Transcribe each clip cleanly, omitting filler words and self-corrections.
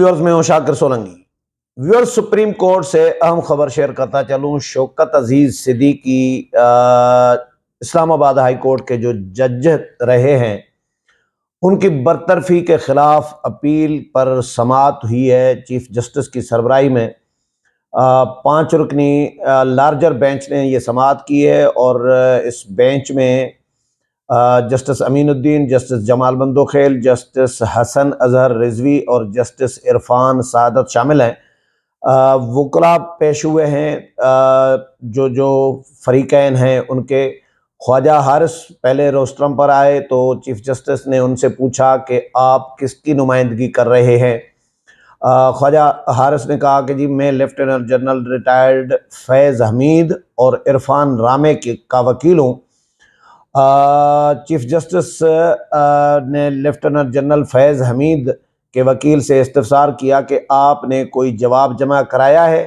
Viewers में हूं Shakir Solanki. Viewers, supreme court से अहम खबर शेयर करता चलूं। शौकत अजीज सिद्दीकी इस्लामाबाद हाई कोर्ट के जो जज रहे हैं, उनकी बरतरफी के खिलाफ अपील पर समाअत हुई है चीफ जस्टिस की सरबराही में। 5 रुकनी लार्जर बेंच ने ये समाअत की है और इस बेंच में justice Aminuddin, justice Jamal Mandokhel, justice Hasan Azhar Rizvi और जस्टिस इरफान सादत शामिल हैं। वकला पेश हुए हैं। जो जो फरीकैन हैं उनके ख्वाजा हारिस पहले रोस्ट्रम पर आए तो चीफ जस्टिस ने उनसे पूछा कि आप किसकी नुमाइंदगी कर रहे हैं। ख्वाजा हारिस ने कहा कि जी मैं लेफ्टिनेंट जनरल रिटायर्ड फैज़ हमीद और इरफान रामे का वकील हूँ। चीफ जस्टिस ने लेफ्टिनेंट जनरल फैज़ हमीद के वकील से इस्तफसार किया कि आपने कोई जवाब जमा कराया है।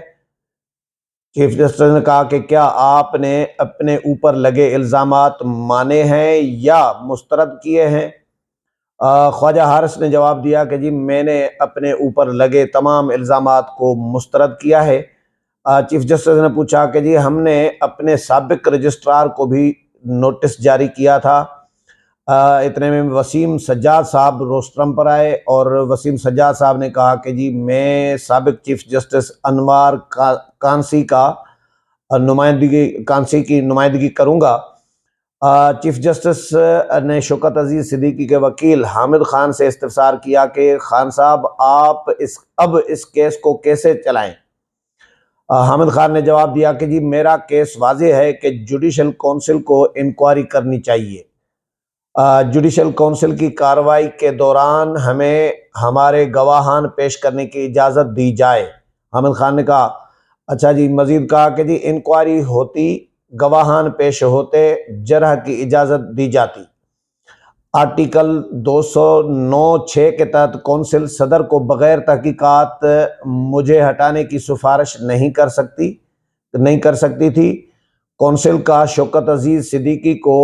चीफ जस्टिस ने कहा कि क्या आपने अपने ऊपर लगे इल्ज़ामात माने हैं या मुस्तरद किए हैं। ख्वाजा हारिस ने जवाब दिया कि जी मैंने अपने ऊपर लगे तमाम इल्ज़ामात को मुस्तरद किया है। चीफ जस्टिस ने पूछा कि जी हमने अपने साबिक रजिस्ट्रार को भी नोटिस जारी किया था। इतने में वसीम सज्जाद साहब रोस्ट्रम पर आए और वसीम सज्जाद साहब ने कहा कि जी मैं साबिक चीफ जस्टिस अनवार कांसी की नुमाइंदगी करूँगा। चीफ जस्टिस ने शौकत अजीज सिद्दीकी के वकील हामिद खान से इस्तफसार किया कि खान साहब आप इस केस को कैसे चलाएं। हामिद खान ने जवाब दिया कि जी मेरा केस वाज़ेह है कि जुडिशल काउंसिल को इंक्वायरी करनी चाहिए। जुडिशल काउंसिल की कार्रवाई के दौरान हमें हमारे गवाहान पेश करने की इजाज़त दी जाए। हामिद खान ने कहा अच्छा जी। मजीद कहा कि जी इंक्वायरी होती, गवाहान पेश होते, जरह की इजाज़त दी जाती। आर्टिकल 209(6) के तहत कौंसिल सदर को बगैर तहकीकात मुझे हटाने की सिफारिश नहीं कर सकती थी। कौंसिल का शौकत अजीज सिद्दीकी को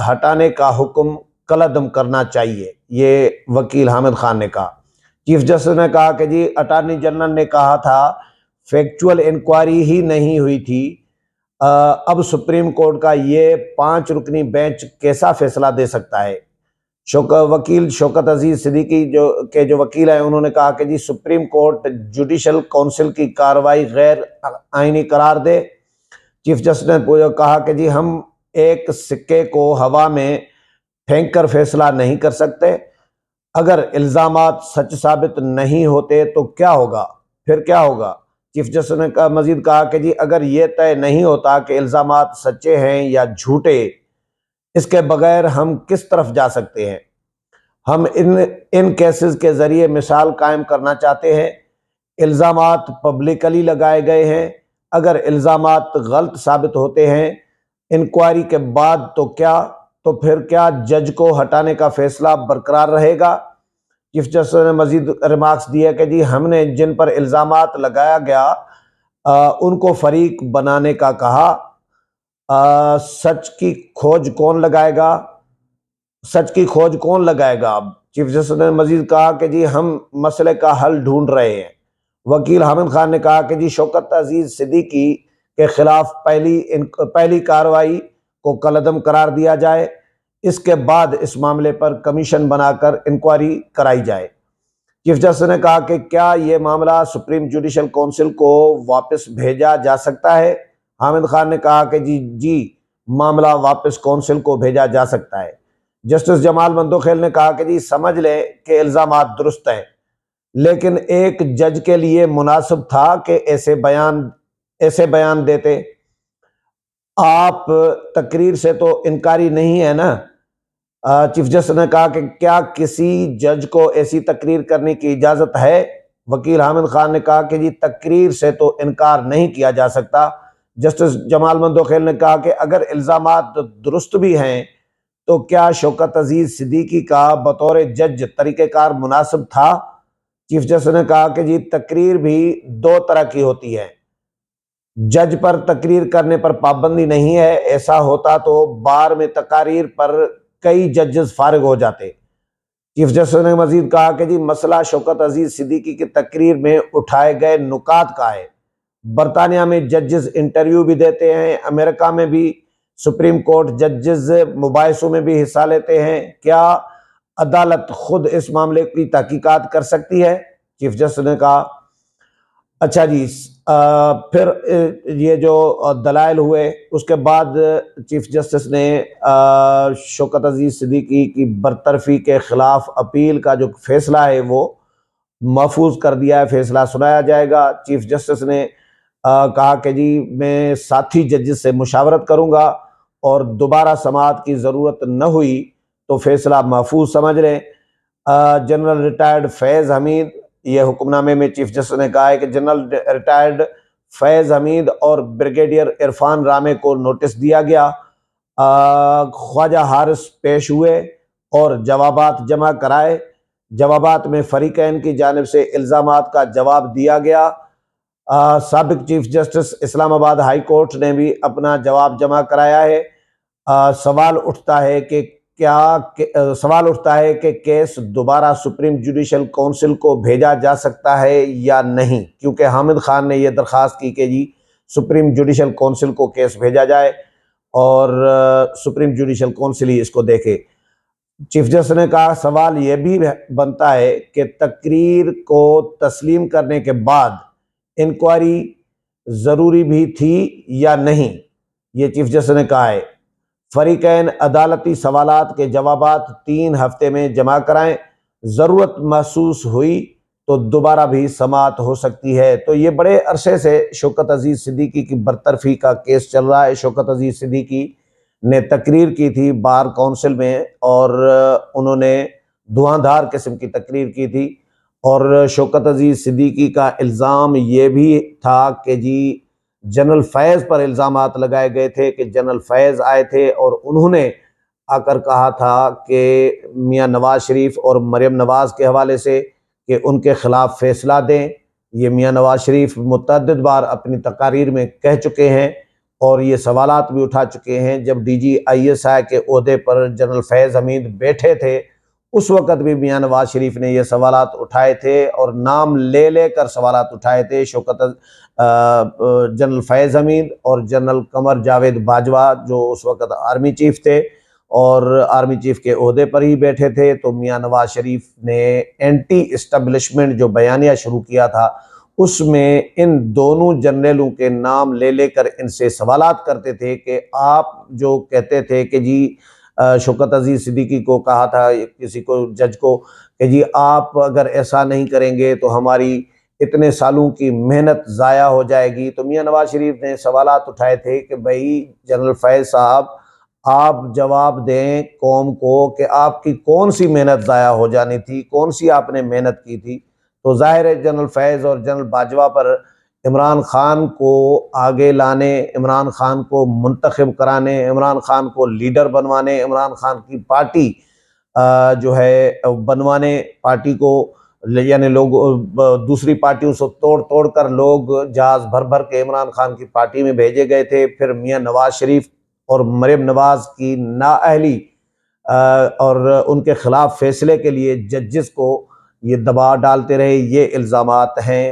हटाने का हुक्म कलअदम करना चाहिए, ये वकील हामिद खान ने कहा। चीफ जस्टिस ने कहा कि जी अटॉर्नी जनरल ने कहा था फैक्चुअल इंक्वायरी ही नहीं हुई थी। अब सुप्रीम कोर्ट का ये 5 रुकनी बेंच कैसा फैसला दे सकता है। वकील शौकत अजीज सिद्दीकी जो वकील हैं, उन्होंने कहा कि जी सुप्रीम कोर्ट जुडिशल काउंसिल की कार्रवाई गैर आईनी करार दे। चीफ जस्टिस ने कहा कि जी हम एक सिक्के को हवा में फेंक कर फैसला नहीं कर सकते। अगर इल्ज़ामात सच साबित नहीं होते तो क्या होगा, फिर क्या होगा। चीफ जस्टिस ने मजीद कहा कि जी अगर ये तय नहीं होता कि इल्ज़ामात सच्चे हैं या झूठे, इसके बगैर हम किस तरफ जा सकते हैं। हम इन केसेस के जरिए मिसाल कायम करना चाहते हैं। इल्ज़ामात पब्लिकली लगाए गए हैं। अगर इल्ज़ामात गलत साबित होते हैं इंक्वायरी के बाद तो फिर क्या जज को हटाने का फैसला बरकरार रहेगा। चीफ जस्टिस ने मजीद रिमार्क्स दिए कि जी हमने जिन पर इल्ज़ामात लगाया गया उनको फरीक बनाने का कहा। सच की खोज कौन लगाएगा। अब चीफ जस्टिस ने मजीद कहा कि जी हम मसले का हल ढूंढ रहे हैं। वकील हामिद खान ने कहा कि जी शौकत अजीज सिद्दीकी के खिलाफ पहली कार्रवाई को कलअदम करार दिया जाए। इसके बाद इस मामले पर कमीशन बनाकर इंक्वायरी कराई जाए। चीफ जस्टिस ने कहा कि क्या ये मामला सुप्रीम जुडिशल काउंसिल को वापस भेजा जा सकता है। हामिद खान ने कहा कि जी मामला वापस काउंसिल को भेजा जा सकता है। जस्टिस जमाल मंदोखेल ने कहा कि जी समझ लें कि इल्ज़ामात दुरुस्त हैं, लेकिन एक जज के लिए मुनासिब था कि ऐसे बयान देते। आप तकरीर से तो इनकारी नहीं है ना। चीफ जस्टिस ने कहा कि क्या किसी जज को ऐसी तकरीर करने की इजाज़त है। वकील हामिद खान ने कहा कि जी तकरीर से तो इनकार नहीं किया जा सकता। जस्टिस जमाल मंदोखेल ने कहा कि अगर इल्ज़ामात दुरुस्त भी हैं तो क्या शौकत अजीज सिद्दीकी का बतौर जज तरीक़ेकार मुनासिब था। चीफ जस्टिस ने कहा कि जी तकरीर भी 2 तरह की होती है। जज पर तकरीर करने पर पाबंदी नहीं है। ऐसा होता तो बार में तकारीर पर कई जजेस फारिग हो जाते। चीफ जस्टिस ने मजीद कहा कि जी मसला शौकत अजीज सिद्दीकी की तकरीर में उठाए गए नुकात का है। बरतानिया में जजेस इंटरव्यू भी देते हैं, अमेरिका में भी सुप्रीम कोर्ट जजेस मुबाहिसों में भी हिस्सा लेते हैं। क्या अदालत खुद इस मामले की तहकीकात कर सकती है? चीफ जस्टिस ने कहा। अच्छा जी, फिर ये जो दलाइल हुए उसके बाद चीफ जस्टिस ने शौकत अजीज सिद्दीकी की बरतरफी के खिलाफ अपील का जो फैसला है वो महफूज कर दिया है, फैसला सुनाया जाएगा। चीफ जस्टिस ने कहा कि जी मैं साथी जजेस से मुशावरत करूंगा और दोबारा समाअत की ज़रूरत न हुई तो फैसला महफूज समझ लें। जनरल रिटायर्ड फैज़ हमीद, ये हुक्मनामे में चीफ जस्टिस ने कहा है कि जनरल रिटायर्ड फैज़ हमीद और ब्रिगेडियर इरफान रामे को नोटिस दिया गया। ख्वाजा हारिस पेश हुए और जवाबात जमा कराए। जवाबात में फरीकैन की जानिब से इल्ज़ामात का जवाब दिया गया। साबिक chief justice Islamabad high court ने भी अपना जवाब जमा कराया है। सवाल उठता है कि केस दोबारा सुप्रीम जुडिशल काउंसिल को भेजा जा सकता है या नहीं, क्योंकि हामिद खान ने यह दरख्वास्त की कि जी सुप्रीम जुडिशल काउंसिल को केस भेजा जाए और सुप्रीम जुडिशल काउंसिल ही इसको देखे। चीफ जस्टिस ने कहा सवाल यह भी बनता है कि तकरीर को तस्लीम करने के बाद इंक्वायरी ज़रूरी भी थी या नहीं, ये चीफ जस्टिस ने कहा है। फरीकैन अदालती सवालात के जवाबात 3 हफ्ते में जमा कराएं, ज़रूरत महसूस हुई तो दोबारा भी समाअत हो सकती है। तो ये बड़े अरसे से शौकत अजीज सिद्दीकी की बरतरफी का केस चल रहा है। शौकत अजीज सिद्दीकी ने तकरीर की थी बार काउंसिल में और उन्होंने धुआंधार किस्म की तकरीर की थी और शौकत अजीज सिद्दीकी का इल्ज़ाम ये भी था कि जी जनरल फैज़ पर इल्ज़ामात लगाए गए थे कि जनरल फैज़ आए थे और उन्होंने आकर कहा था कि मियां नवाज़ शरीफ और मरियम नवाज़ के हवाले से कि उनके ख़िलाफ़ फ़ैसला दें। ये मियां नवाज़ शरीफ मुतअद्दिद बार अपनी तकारीर में कह चुके हैं और ये सवालात भी उठा चुके हैं। जब DGISI के ओहदे पर जनरल फैज़ हमीद बैठे थे उस वक़्त भी मियां नवाज़ शरीफ ने ये सवालात उठाए थे और नाम ले लेकर सवालात उठाए थे। जनरल फैज़ हमीद और जनरल कमर जावेद बाजवा जो उस वक़्त आर्मी चीफ थे और आर्मी चीफ के ओहदे पर ही बैठे थे, तो मियां नवाज़ शरीफ ने एंटी इस्टेब्लिशमेंट जो बयानिया शुरू किया था उसमें इन दोनों जनरलों के नाम ले लेकर इनसे सवालात करते थे कि आप जो कहते थे कि जी शौकत अजीज सिद्दीकी को कहा था किसी को जज को कि जी आप अगर ऐसा नहीं करेंगे तो हमारी इतने सालों की मेहनत ज़ाया हो जाएगी। तो मियां नवाज शरीफ ने सवालात उठाए थे कि भाई जनरल फैज़ साहब आप जवाब दें कौम को कि आपकी कौन सी मेहनत ज़ाया हो जानी थी, कौन सी आपने मेहनत की थी। तो ज़ाहिर है जनरल फैज़ और जनरल बाजवा पर इमरान खान को आगे लाने, इमरान खान को मुंतखब कराने, इमरान खान को लीडर बनवाने, इमरान खान की पार्टी जो है बनवाने, पार्टी को यानी लोग दूसरी पार्टियों से तोड़ तोड़ कर लोग जहाज़ भर भर के इमरान खान की पार्टी में भेजे गए थे। फिर मियां नवाज़ शरीफ और मरियम नवाज़ की नाअहली और उनके खिलाफ फैसले के लिए जजेस को ये दबाव डालते रहे, ये इल्ज़ामात हैं।